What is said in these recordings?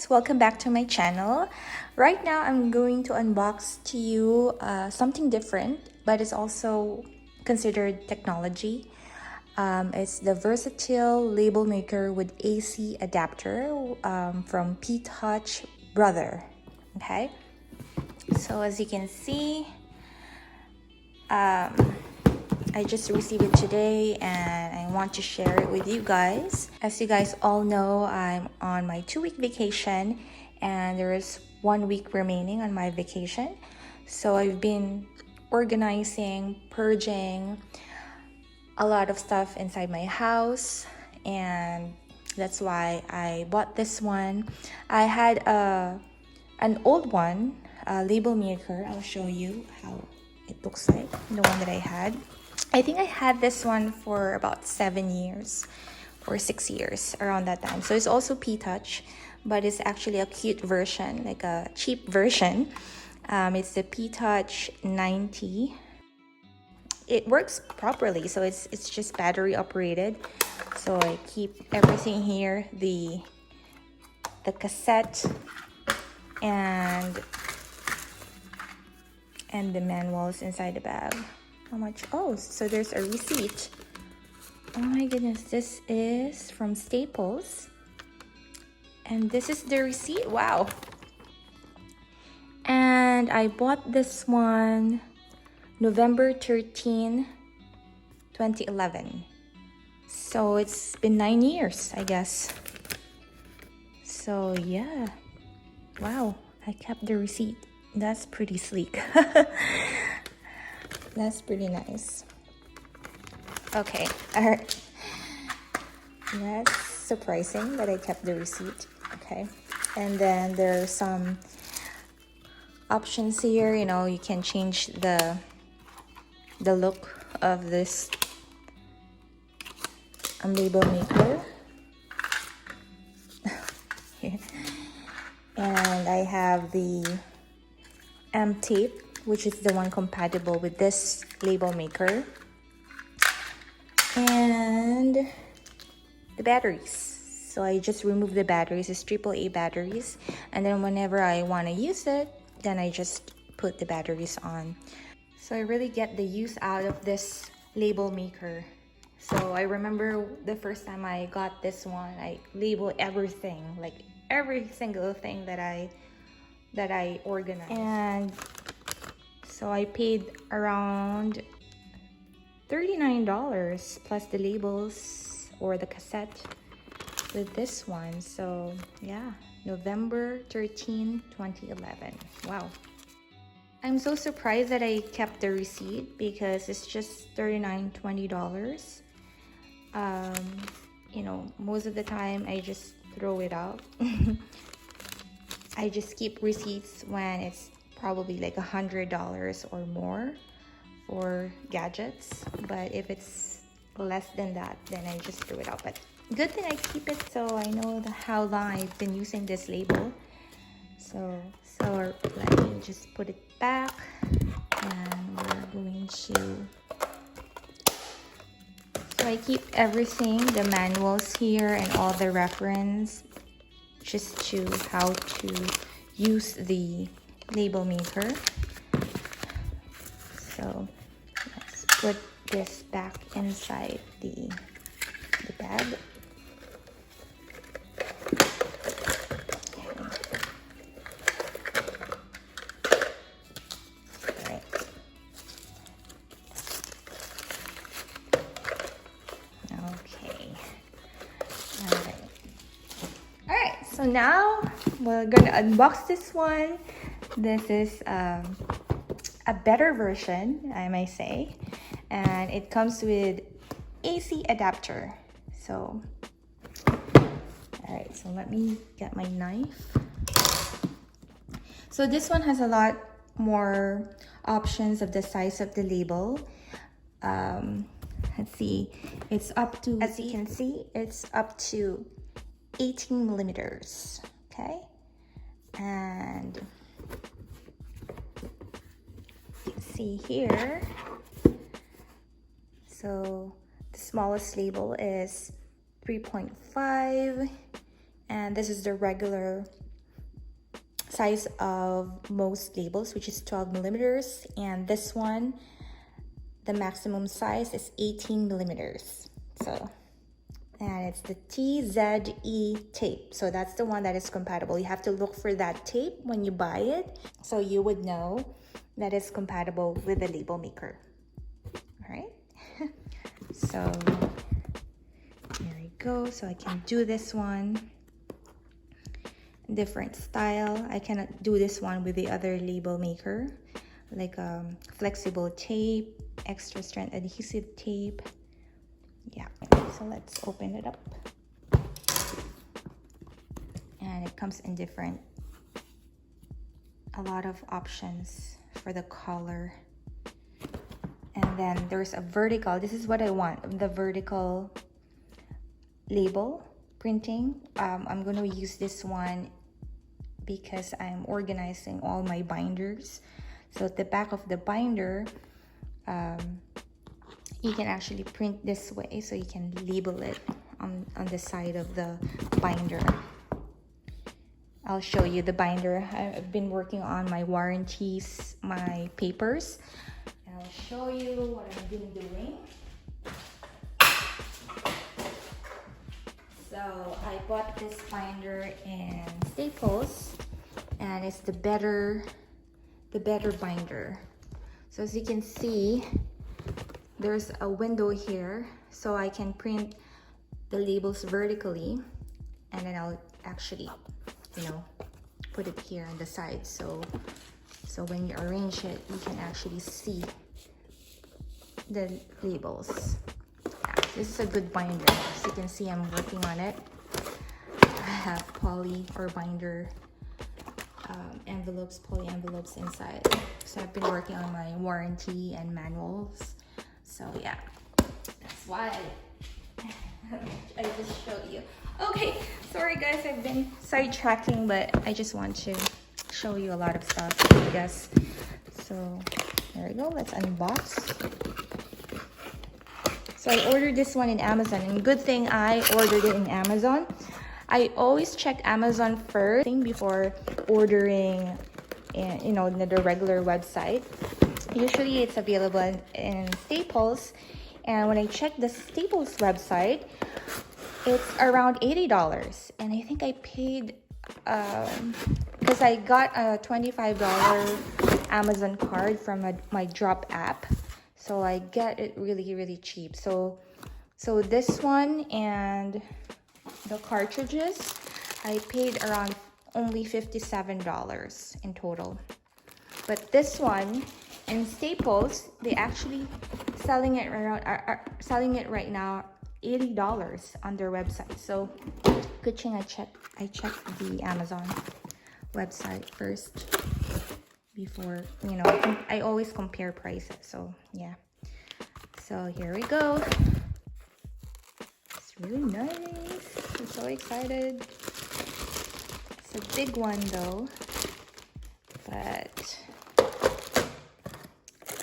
guys, welcome back to my channel. Right now I'm going to unbox to you something different, but it's also considered technology. It's the versatile label maker with AC adapter from PTD-400. Okay, so as you can see, I just received it today and I want to share it with you guys. As you guys all know, I'm on my 2-week vacation and there is 1 week remaining on my vacation. So I've been organizing, purging a lot of stuff inside my house, and that's why I bought this one. I had an old one, a label maker. I'll show you how it looks like, the one that I had. I think I had this one for about 7 years or 6 years, around that time. So it's also P-Touch, but it's actually a cute version, like a cheap version. It's the P-Touch 90. It works properly, so it's just battery operated. So I keep everything here, the cassette and the manuals inside the bag. How much? Oh, so there's a receipt. Oh my goodness, this is from Staples. And this is the receipt. Wow. And I bought this one November 13, 2011. So it's been 9 years, I guess. So yeah. Wow, I kept the receipt. That's pretty sleek. That's pretty nice. Okay, alright. That's surprising that I kept the receipt. Okay, and then there are some options here. You know, you can change the look of this label maker. And I have the tape, which is the one compatible with this label maker, and the batteries. So I just remove the batteries. It's AAA batteries, and then whenever I want to use it, then I just put the batteries on. So I really get the use out of this label maker. So I remember the first time I got this one, I labeled everything, like every single thing that I organized. And so I paid around $39 plus the labels or the cassette with this one. So yeah, November 13, 2011. Wow. I'm so surprised that I kept the receipt because it's just $39, $20. You know, most of the time I just throw it out. I just keep receipts when it's probably like $100 or more for gadgets, but if it's less than that, then I just throw it out. But good thing I keep it, so I know how long I've been using this label. So let me just put it back, and we're going to, so I keep everything, the manuals here and all the reference, just to how to use the label maker. So let's put this back inside the bag. So now we're gonna unbox this one. This is a better version, I may say, and it comes with AC adapter. So all right, so let me get my knife. So this one has a lot more options of the size of the label. Let's see, it's up to, as you can see, it's up to 18 millimeters. Okay, and you can see here, so the smallest label is 3.5, and this is the regular size of most labels, which is 12 millimeters, and this one, the maximum size is 18 millimeters. So, and it's the TZE tape. So that's the one that is compatible. You have to look for that tape when you buy it, so you would know that it's compatible with the label maker. All right. So here we go. So I can do this one. Different style. I cannot do this one with the other label maker, like flexible tape, extra strength adhesive tape. Yeah, so let's open it up. And it comes in different, a lot of options for the color. And then there's a vertical. This is what I want, the vertical label printing. I'm going to use this one because I'm organizing all my binders. So at the back of the binder, you can actually print this way, so you can label it on the side of the binder. I'll show you the binder. I've been working on my warranties, my papers, and I'll show you what I've been doing. So I bought this binder in Staples, and it's the better binder. So as you can see, there's a window here, so I can print the labels vertically, and then I'll actually, you know, put it here on the side. So when you arrange it, you can actually see the labels. This is a good binder. As you can see, I'm working on it. I have poly or binder poly envelopes inside. So I've been working on my warranty and manuals. So yeah, that's why I just showed you. Okay, sorry guys, I've been sidetracking, but I just want to show you a lot of stuff, I guess. So there we go, let's unbox. So I ordered this one in Amazon, and good thing I ordered it in Amazon. I always check Amazon first before ordering, you know, the regular website. Usually it's available in Staples, and when I check the Staples website, it's around $80, and I think I paid because I got a $25 Amazon card from my Drop app. So I get it really cheap. So this one and the cartridges, I paid around only $57 in total. But this one in Staples, they actually selling it around selling it right now $80 on their website. So good thing I checked the Amazon website first before, you know, I always compare prices. So yeah, so here we go. It's really nice. I'm so excited. It's a big one though, but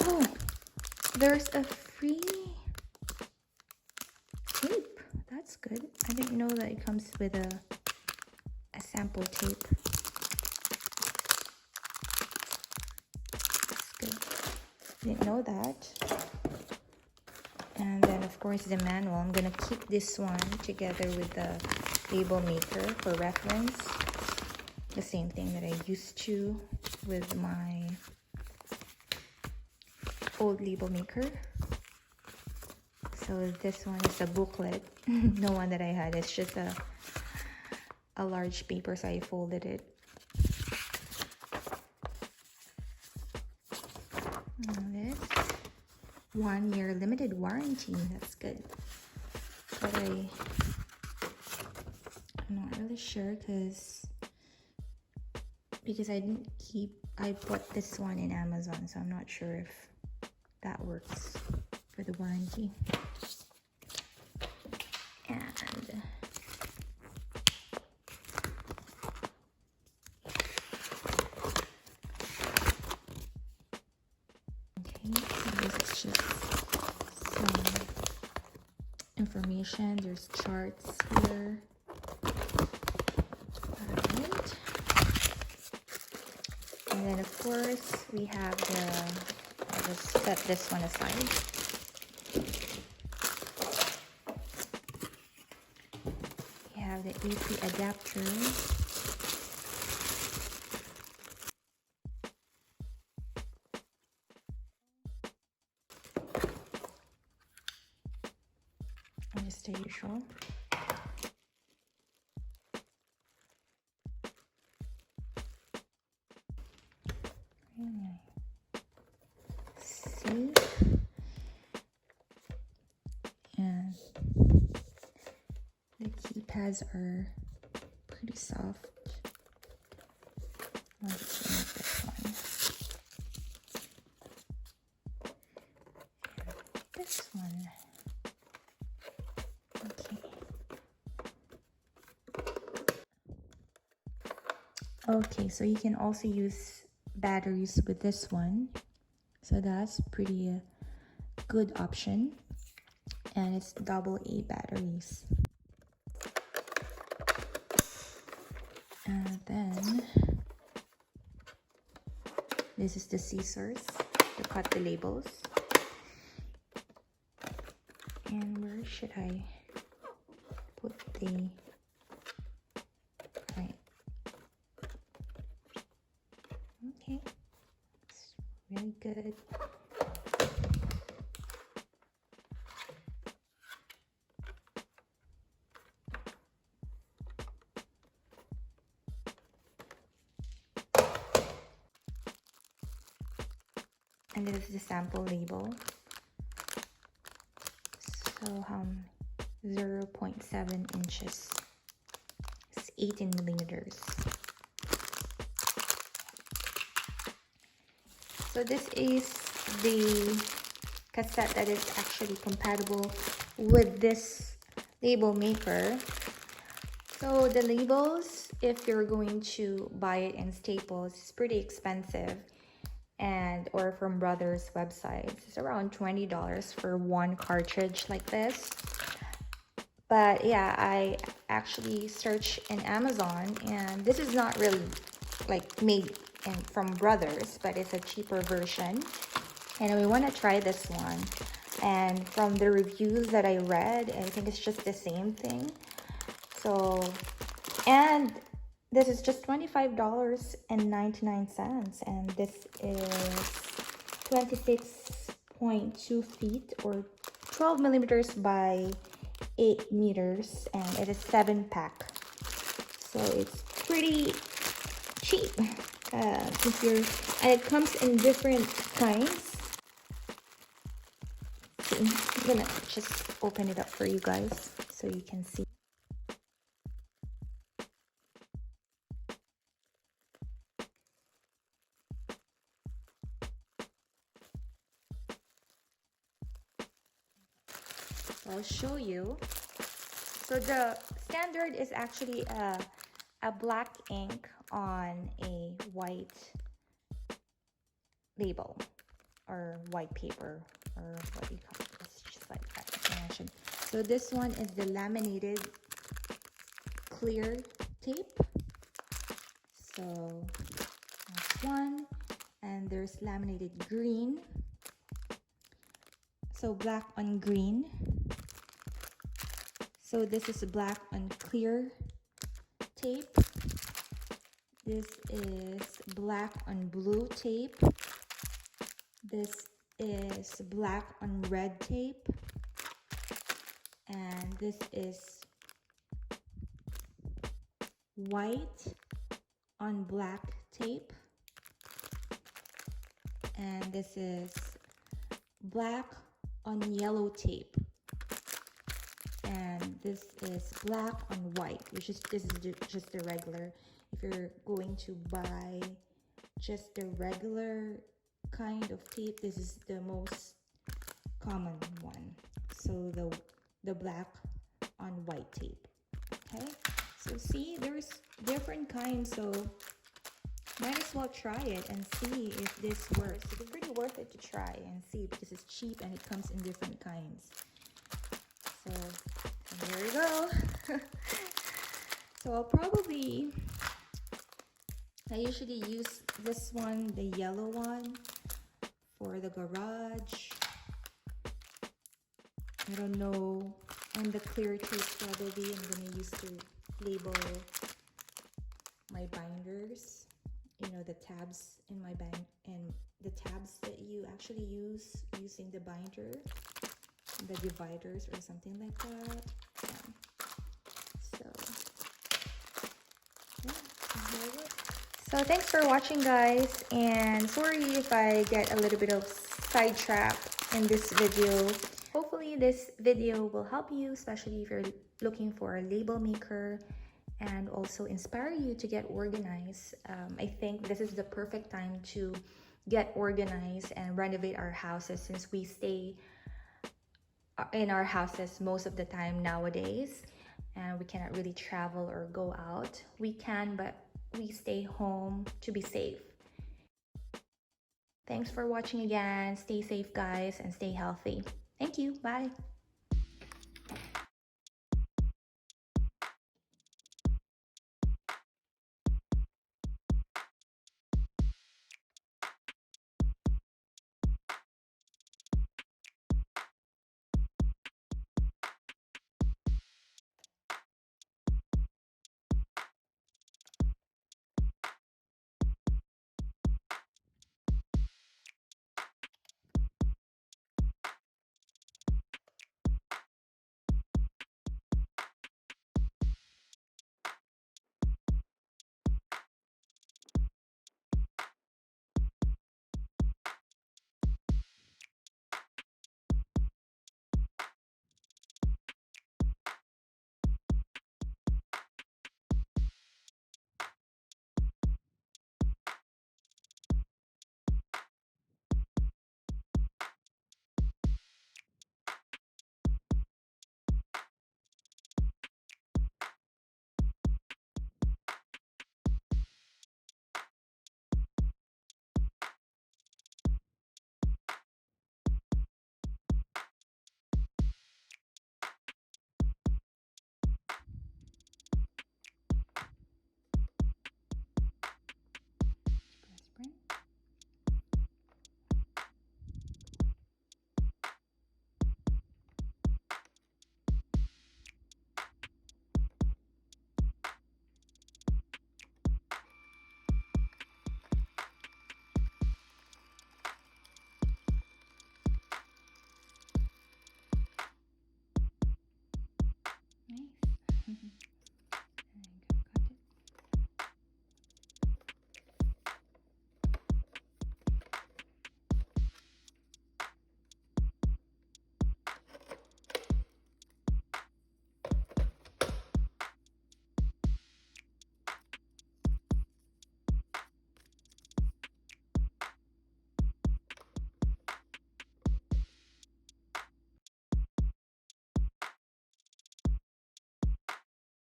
oh, there's a free tape. That's good. I didn't know that it comes with a sample tape. Didn't know that. And then of course the manual. I'm gonna keep this one together with the label maker for reference. The same thing that I used to with my old label maker. So this one is a booklet. The one that I had is just a large paper, so I folded it. This 1 year limited warranty. That's good. But I'm not really sure because I bought this one in Amazon, so I'm not sure if that works for the warranty. And information. There's charts here. Alright. course, we have I'll just set this one aside. We have the AC adapter. And just the usual. See? And the keypads are pretty soft. Let's remove this one. And this one. Okay, so you can also use batteries with this one. So that's pretty good option. And it's AA batteries. And then this is the scissors to cut the labels. And where should I put the right? Okay, it's really good. And this is the sample label. So 0.7 inches. It's 18 millimeters. So this is the cassette that is actually compatible with this label maker. So the labels, if you're going to buy it in Staples, it's pretty expensive. Or from Brothers websites, it's around $20 for one cartridge like this. But yeah, I actually searched in Amazon, and this is not really like made from Brothers, but it's a cheaper version. And we want to try this one. And from the reviews that I read, I think it's just the same thing. So, and this is just $25.99, and this is 26.2 feet or 12 millimeters by 8 meters, and it is 7-pack. So it's pretty cheap. And it comes in different kinds. So I'm gonna just open it up for you guys so you can see. I'll show you. So the standard is actually a black ink on a white label or white paper, or what do you call it? It's just like that. So this one is the laminated clear tape. So that's one, and there's laminated green. So black on green. So this is black on clear tape. This is black on blue tape. This is black on red tape. And this is white on black tape. And this is black on yellow tape. And this is black on white, this is just the regular. If you're going to buy just the regular kind of tape, this is the most common one. So the black on white tape. Okay, so see, there's different kinds, so might as well try it and see if this works. It's pretty worth it to try and see, because it's cheap and it comes in different kinds. So here we go. So I'll probably I usually use this one, the yellow one, for the garage. I don't know. And the clear tape probably I'm gonna use to label my binders. You know, the tabs in my bind and the tabs that you actually use using the binder, the dividers or something like that. So yeah, so thanks for watching, guys, and sorry if I get a little bit of sidetracked in this video. Hopefully this video will help you, especially if you're looking for a label maker, and also inspire you to get organized. I think this is the perfect time to get organized and renovate our houses, since we stay in our houses most of the time nowadays, and we cannot really travel or go out. We can, but we stay home to be safe. Thanks for watching again. Stay safe, guys, and stay healthy. Thank you. Bye.